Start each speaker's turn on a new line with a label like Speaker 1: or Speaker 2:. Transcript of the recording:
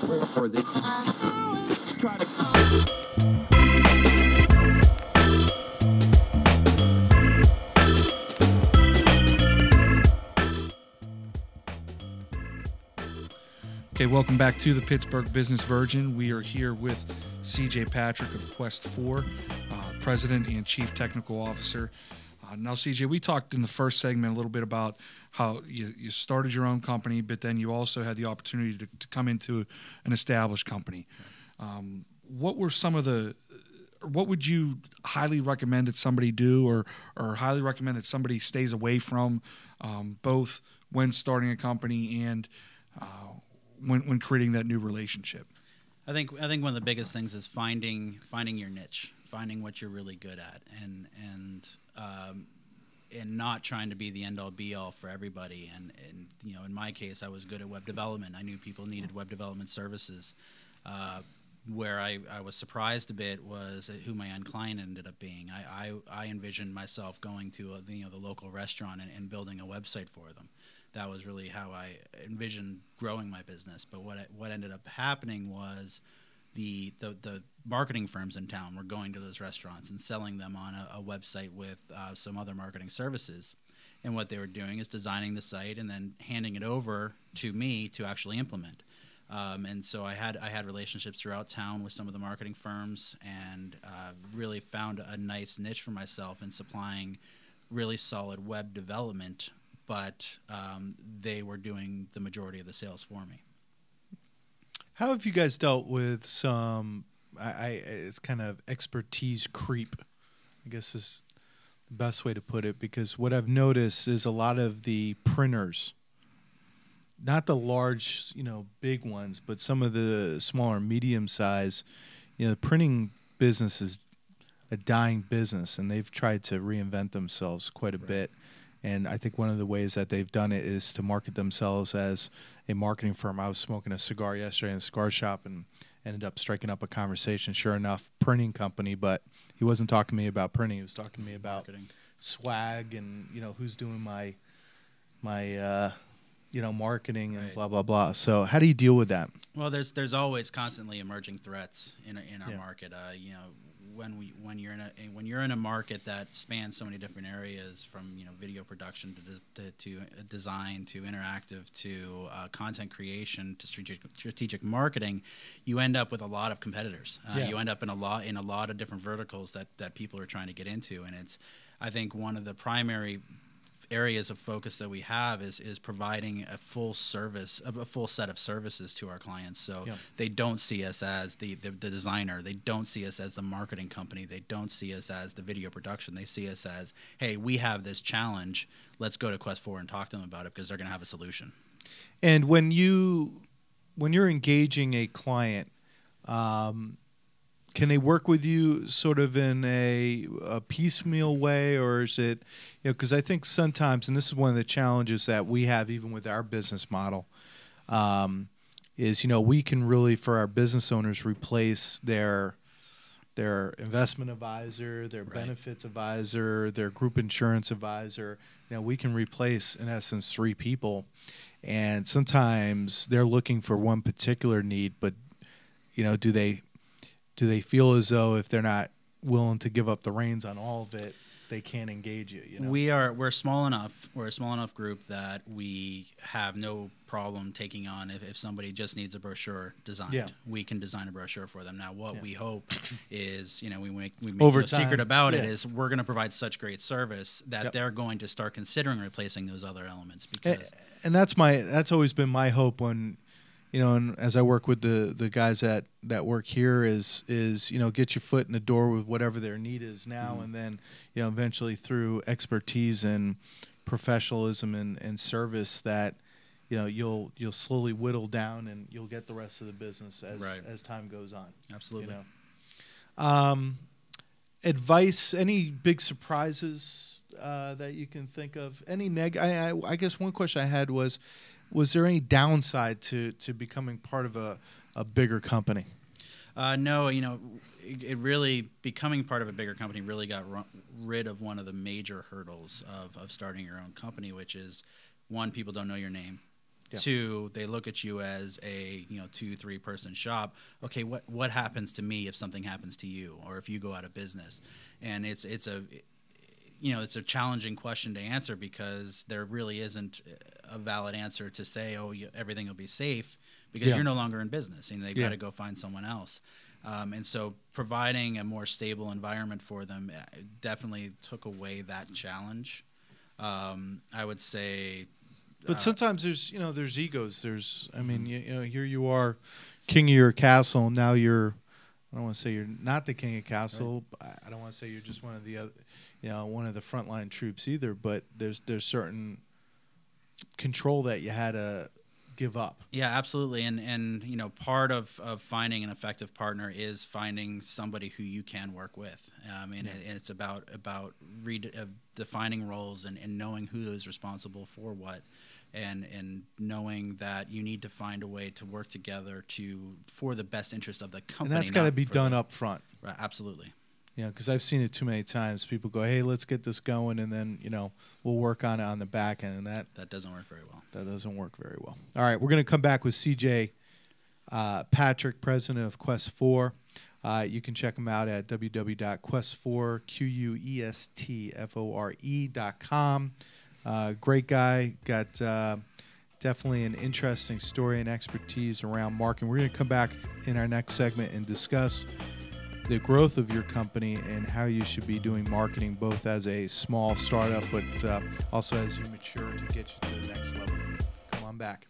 Speaker 1: or they try to.
Speaker 2: Okay, welcome back to the Pittsburgh Business Virgin. We are here with CJ Patrick of Quest Fore, President and Chief Technical Officer. Now, CJ, we talked in the first segment a little bit about how you started your own company, but then you also had the opportunity to come into an established company. What were some of what would you highly recommend that somebody do or highly recommend that somebody stays away from, both when starting a company and when creating that new relationship?
Speaker 3: I think one of the biggest things is finding your niche, finding what you're really good at, and not trying to be the end all be all for everybody. And you know, in my case, I was good at web development. I knew people needed web development services. Where I was surprised a bit was who my end client ended up being. I envisioned myself going to the local restaurant and building a website for them. That was really how I envisioned growing my business. But what ended up happening was the marketing firms in town were going to those restaurants and selling them on a website with some other marketing services. And what they were doing is designing the site and then handing it over to me to actually implement. And so I had relationships throughout town with some of the marketing firms, and really found a nice niche for myself in supplying really solid web development, but they were doing the majority of the sales for me.
Speaker 4: How have you guys dealt with some, it's kind of expertise creep, I guess is the best way to put it, because what I've noticed is a lot of the printers, not the large, big ones, but some of the smaller, medium size, the printing business is a dying business, and they've tried to reinvent themselves quite a bit. And I think one of the ways that they've done it is to market themselves as a marketing firm. I was smoking a cigar yesterday in a cigar shop and ended up striking up a conversation. Sure enough, printing company, but he wasn't talking to me about printing. He was talking to me about marketing, swag, and who's doing my marketing and blah blah blah. So how do you deal with that?
Speaker 3: Well, there's always constantly emerging threats in our market. When you're in a market that spans so many different areas, from video production to design to interactive to content creation to strategic marketing, you end up with a lot of competitors. You end up in a lot of different verticals that people are trying to get into, and I think one of the primary areas of focus that we have is providing a full set of services to our clients. So they don't see us as the designer, they don't see us as the marketing company, they don't see us as the video production. They see us as, hey, we have this challenge, let's go to Quest Fore and talk to them about it, because they're going to have a solution.
Speaker 4: And when you're engaging a client, can they work with you sort of in a piecemeal way, or is it, because I think sometimes, and this is one of the challenges that we have even with our business model, is, we can really, for our business owners, replace their investment advisor, their benefits advisor, their group insurance advisor. We can replace, in essence, 3 people, and sometimes they're looking for one particular need, but, do they feel as though if they're not willing to give up the reins on all of it, they can't engage you?
Speaker 3: We're small enough. We're a small enough group that we have no problem taking on if somebody just needs a brochure designed. We can design a brochure for them. Now, what we hope is, we make no secret about it, is we're going to provide such great service that they're going to start considering replacing those other elements. Because
Speaker 4: and that's always been my hope when. And as I work with the guys that work here is get your foot in the door with whatever their need is now, and then eventually through expertise and professionalism and service that you'll slowly whittle down, and you'll get the rest of the business as time goes on.
Speaker 3: Absolutely.
Speaker 4: Advice? Any big surprises that you can think of? Any I guess one question I had was there any downside to becoming part of a bigger company?
Speaker 3: No, it really, becoming part of a bigger company really got rid of one of the major hurdles of starting your own company, which is, one, people don't know your name.
Speaker 4: Yeah.
Speaker 3: Two, they look at you as a 2-3 person shop. Okay, what happens to me if something happens to you, or if you go out of business? And it's a challenging question to answer, because there really isn't a valid answer to say, everything will be safe, because you're no longer in business and they've got to go find someone else. And so providing a more stable environment for them definitely took away that challenge. I would say.
Speaker 4: But sometimes there's egos. Here you are, king of your castle. Now you're, I don't want to say you're not the king of castle. Right. I don't want to say you're just one of the other, one of the frontline troops either. But there's certain control that you had to give up.
Speaker 3: Yeah, absolutely. And part of finding an effective partner is finding somebody who you can work with. And it's about defining roles and knowing who is responsible for what, and knowing that you need to find a way to work together for the best interest of the company.
Speaker 4: And that's got to be done up front.
Speaker 3: Right, absolutely.
Speaker 4: Because I've seen it too many times. People go, "Hey, let's get this going," and then we'll work on it on the back end, and that
Speaker 3: doesn't work very well.
Speaker 4: That doesn't work very well. All right, we're going to come back with CJ Patrick, president of Quest Fore. You can check him out at www.questfore.com. Great guy, got definitely an interesting story and expertise around marketing. We're going to come back in our next segment and discuss the growth of your company and how you should be doing marketing, both as a small startup, but also as you mature to get you to the next level. Come on back.